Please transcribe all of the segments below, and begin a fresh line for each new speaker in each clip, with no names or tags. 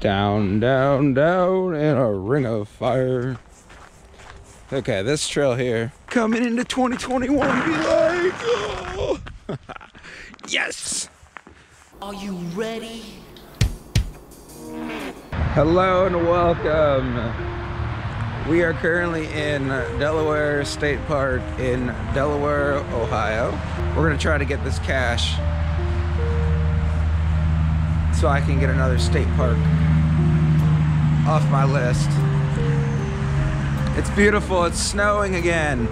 Down, down, down in a ring of fire. Okay, this trail here, coming into 2021, be like, oh. Yes!
Are you ready?
Hello and welcome. We are currently in Delaware State Park in Delaware, Ohio. We're gonna try to get this cache so I can get another state park off my list. It's beautiful, it's snowing again.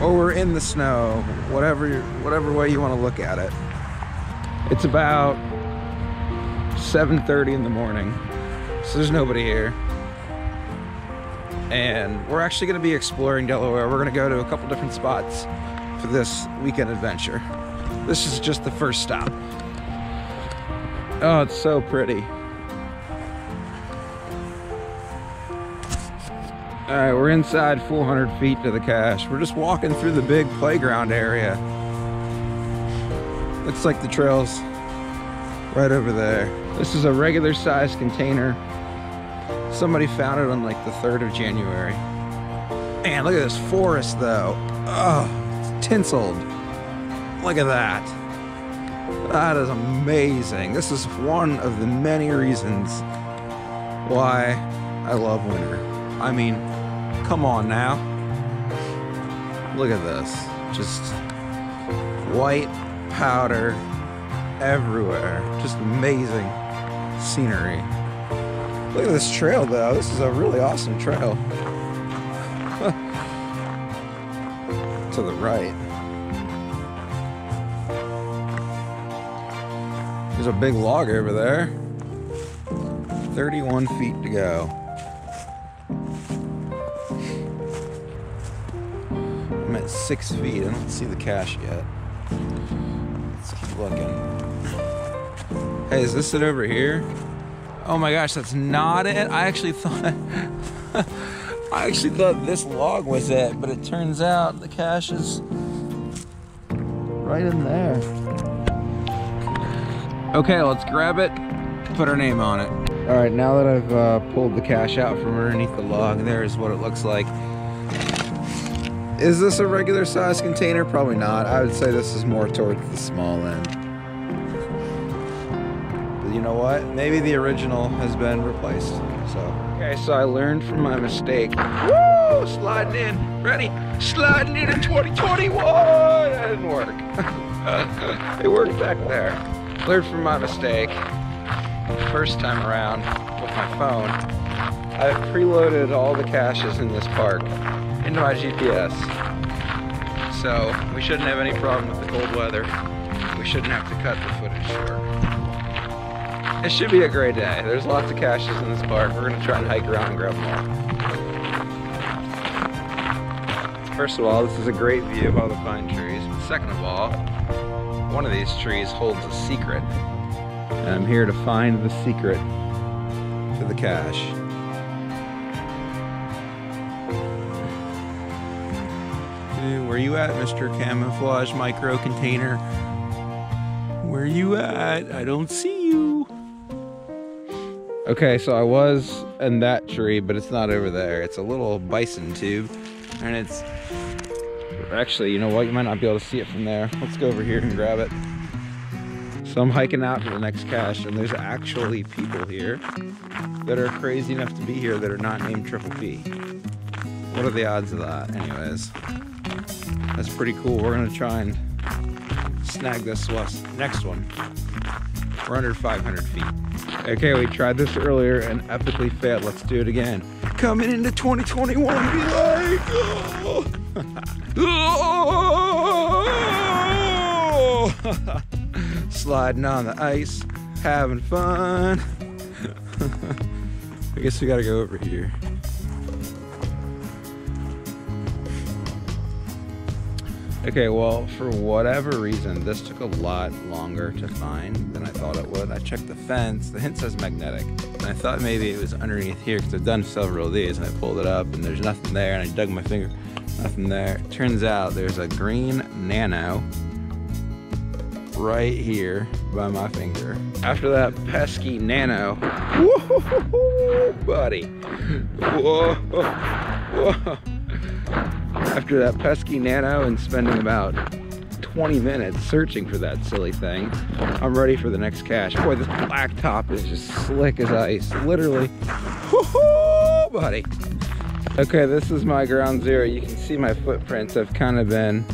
Or we're in the snow, whatever way you want to look at it. It's about 7:30 in the morning, so there's nobody here. And we're actually going to be exploring Delaware. We're going to go to a couple different spots for this weekend adventure. This is just the first stop. Oh, it's so pretty. All right, we're inside 400 feet to the cache. We're just walking through the big playground area. Looks like the trail's right over there. This is a regular size container. Somebody found it on like the 3rd of January. Man, look at this forest though. Oh, it's tinseled. Look at that. That is amazing. This is one of the many reasons why I love winter. I mean, come on now. Look at this. Just white powder everywhere. Just amazing scenery. Look at this trail though. This is a really awesome trail. To the right. There's a big log over there. 31 feet to go. I'm at 6 feet. I don't see the cache yet. Let's keep looking. Hey, is this it over here? Oh my gosh, that's not it. I actually thought this log was it, but it turns out the cache is right in there. Okay, let's grab it, put our name on it. All right, now that I've pulled the cache out from underneath the log, there's what it looks like. Is this a regular size container? Probably not. I would say this is more towards the small end. But you know what? Maybe the original has been replaced. Okay, so I learned from my mistake. Woo! Sliding in. Ready? Sliding in 2021! That didn't work. It worked back there. Learned from my mistake. First time around with my phone, I've preloaded all the caches in this park into my GPS. So we shouldn't have any problem with the cold weather. We shouldn't have to cut the footage short. It should be a great day. There's lots of caches in this park. We're gonna try and hike around and grab them all. First of all, this is a great view of all the pine trees. But second of all, one of these trees holds a secret. And I'm here to find the secret to the cache. Where you at, Mr. Camouflage Micro Container? Where you at? I don't see you. Okay, so I was in that tree, but it's not over there. It's a little bison tube, and it's... Actually, you know what? You might not be able to see it from there. Let's go over here and grab it. So I'm hiking out to the next cache, and there's actually people here that are crazy enough to be here that are not named Triple P. What are the odds of that? Anyways, that's pretty cool. We're gonna try and snag this next one. We're under 500 feet. Okay, we tried this earlier and epically failed. Let's do it again. Coming into 2021, be like, oh. Oh. Sliding on the ice, having fun. I guess we gotta go over here. Okay, well, for whatever reason, this took a lot longer to find than I thought it would. I checked the fence, the hint says magnetic, and I thought maybe it was underneath here because I've done several of these, and I pulled it up and there's nothing there, and I dug my finger, nothing there. Turns out there's a green nano right here by my finger. After that pesky nano, whoa, buddy, whoa, whoa. After that pesky nano and spending about 20 minutes searching for that silly thing, I'm ready for the next cache. Boy, this black top is just slick as ice, literally. Woohoo, buddy. Okay, this is my ground zero. You can see my footprints. I've kind of been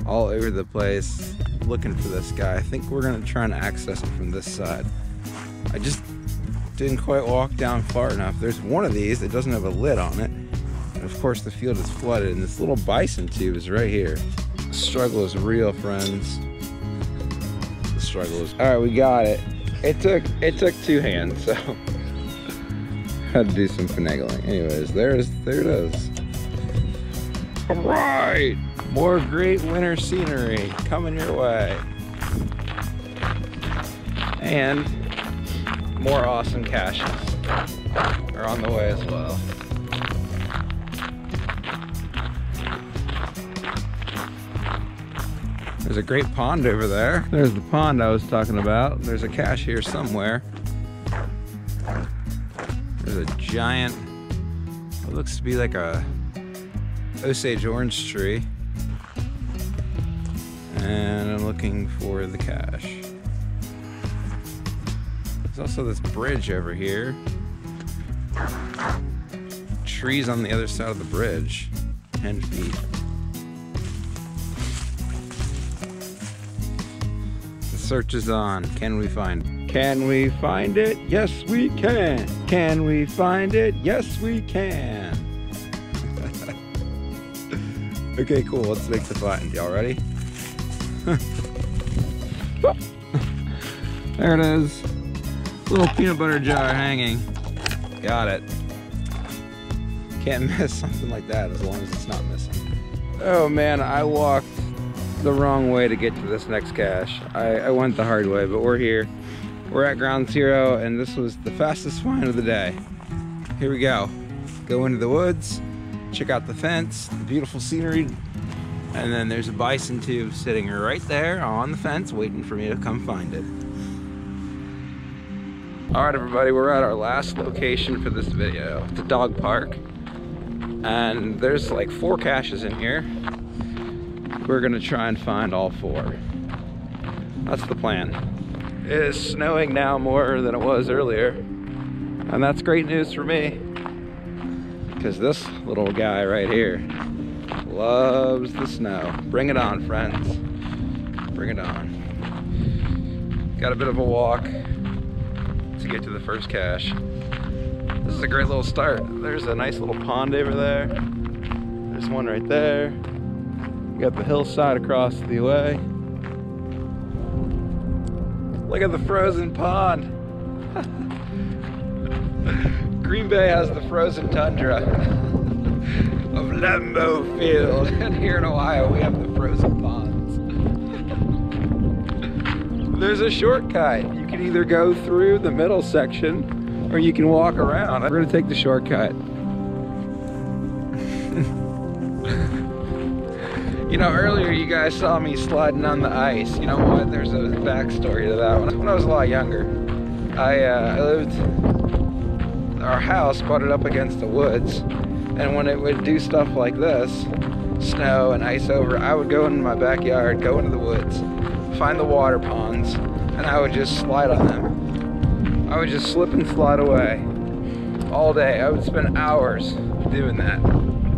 all over the place looking for this guy. I think we're gonna try and access it from this side. I just didn't quite walk down far enough. There's one of these that doesn't have a lid on it. And of course the field is flooded, and this little bison tube is right here. The struggle is real, friends. The struggle is... All right, we got it. It took two hands, so had to do some finagling. Anyways, there it is. All right, more great winter scenery coming your way, and more awesome caches are on the way as well. There's a great pond over there. There's the pond I was talking about. There's a cache here somewhere. There's a giant, what looks to be like a Osage orange tree. And I'm looking for the cache. There's also this bridge over here. Trees on the other side of the bridge. 10 feet. Search is on. Can we find it? Can we find it? Yes, we can. Can we find it? Yes, we can. Okay, cool. Let's make the find. Y'all ready? There it is. Little peanut butter jar hanging. Got it. Can't miss something like that as long as it's not missing. Oh man, I walked the wrong way to get to this next cache. I went the hard way, but we're here. We're at ground zero, and this was the fastest find of the day. Here we go. Go into the woods, check out the fence, the beautiful scenery, and then there's a bison tube sitting right there on the fence waiting for me to come find it. All right, everybody, we're at our last location for this video, the dog park. And there's like 4 caches in here. We're gonna try and find all 4. That's the plan. It is snowing now more than it was earlier. And that's great news for me, because this little guy right here loves the snow. Bring it on, friends. Bring it on. Got a bit of a walk to get to the first cache. This is a great little start. There's a nice little pond over there. There's one right there. We got the hillside across the way. Look at the frozen pond. Green Bay has the frozen tundra of Lambeau Field. And here in Ohio, we have the frozen ponds. There's a shortcut. You can either go through the middle section or you can walk around. We're gonna take the shortcut. You know, earlier you guys saw me sliding on the ice. You know what? There's a backstory to that. When I was a lot younger, I lived, our house butted up against the woods, and when it would do stuff like this, snow and ice over, I would go into my backyard, go into the woods, find the water ponds, and I would just slide on them. I would just slip and slide away all day. I would spend hours doing that,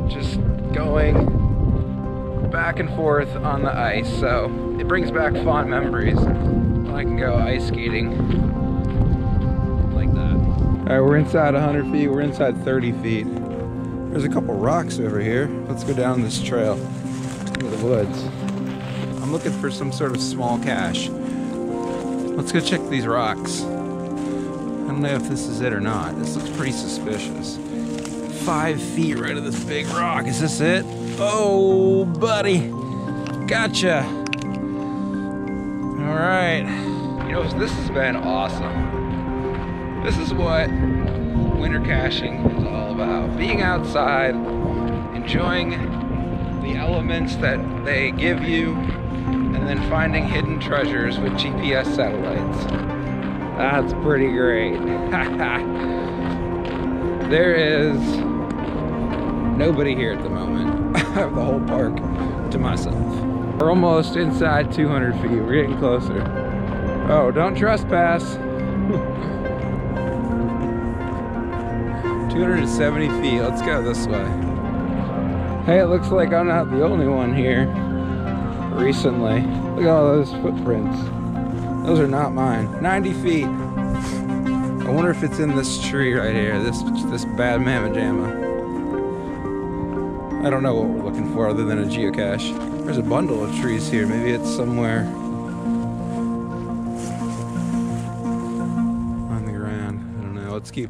just going back and forth on the ice. So it brings back fond memories when I can go ice skating like that. All right, we're inside 100 feet. We're inside 30 feet. There's a couple rocks over here. Let's go down this trail into the woods. I'm looking for some sort of small cache. Let's go check these rocks. I don't know if this is it or not. This looks pretty suspicious. 5 feet right of this big rock. Is this it? Oh, buddy. Gotcha. All right. You know, this has been awesome. This is what winter caching is all about. Being outside, enjoying the elements that they give you, and and then finding hidden treasures with GPS satellites. That's pretty great. There is nobody here at the moment. I have the whole park to myself. We're almost inside 200 feet. We're getting closer. Oh, don't trespass. 270 feet. Let's go this way. Hey, it looks like I'm not the only one here recently. Look at all those footprints. Those are not mine. 90 feet. I wonder if it's in this tree right here. This bad mamma jamma. I don't know what we're looking for other than a geocache. There's a bundle of trees here. Maybe it's somewhere on the ground. I don't know. Let's keep.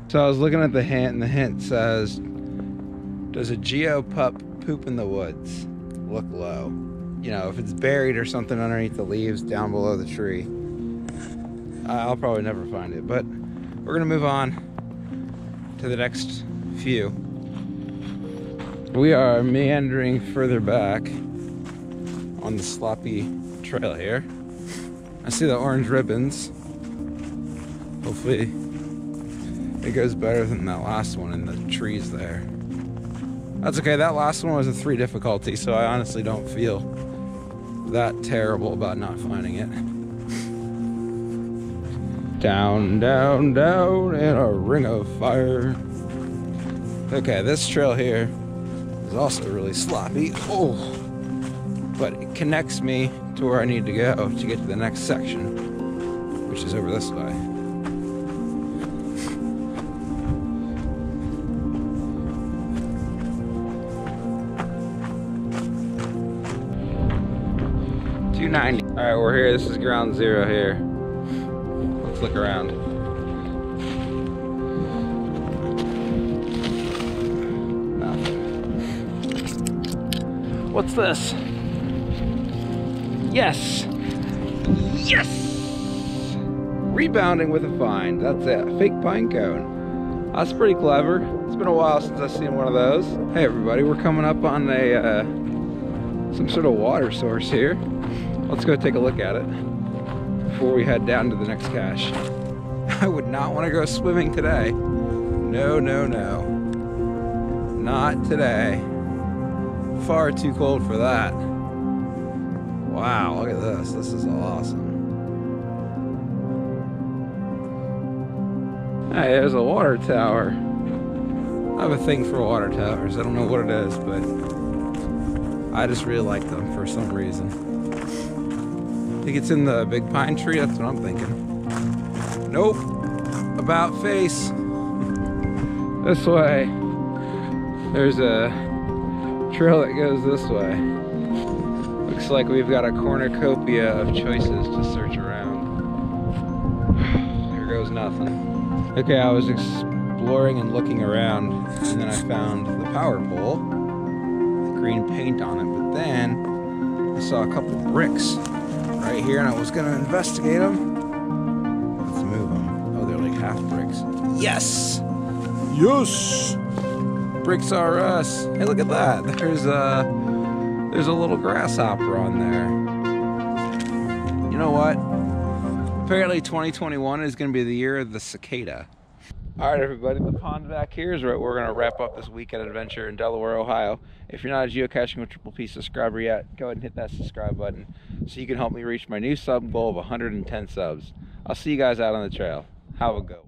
So I was looking at the hint, and the hint says, does a geo pup poop in the woods? Look low. You know, if it's buried or something underneath the leaves down below the tree, I'll probably never find it. But we're gonna move on to the next few. We are meandering further back on the sloppy trail here. I see the orange ribbons. Hopefully it goes better than that last one in the trees there. That's okay, that last one was a 3 difficulty, so I honestly don't feel that terrible about not finding it. Down, down, down in a ring of fire. Okay, this trail here is also really sloppy. Oh, but it connects me to where I need to go to get to the next section, which is over this way. $2.90. All right, we're here. This is ground zero here. Let's look around. Nothing. What's this? Yes! Yes! Rebounding with a find. That's it. A fake pine cone. That's pretty clever. It's been a while since I've seen one of those. Hey everybody, we're coming up on a some sort of water source here. Let's go take a look at it before we head down to the next cache. I would not want to go swimming today. No, no, no. Not today. Far too cold for that. Wow, look at this. This is awesome. Hey, there's a water tower. I have a thing for water towers. I don't know what it is, but I just really like them for some reason. I think it's in the big pine tree. That's what I'm thinking. Nope. About face. This way. There's a trail that goes this way. Looks like we've got a cornucopia of choices to search around. Here goes nothing. Okay, I was exploring and looking around, and then I found the power pole with green paint on it, but then I saw a couple bricks right here, and I was gonna investigate them. Let's move them. Oh, they're like half bricks. Yes! Yes! Bricks are us. Hey, look at that. There's a little grasshopper on there. You know what? Apparently 2021 is gonna be the year of the cicada. All right, everybody, the pond back here is where we're gonna wrap up this weekend adventure in Delaware, Ohio. If you're not a Geocaching with Triple P subscriber yet, go ahead and hit that subscribe button so you can help me reach my new sub goal of 110 subs. I'll see you guys out on the trail. Have a go.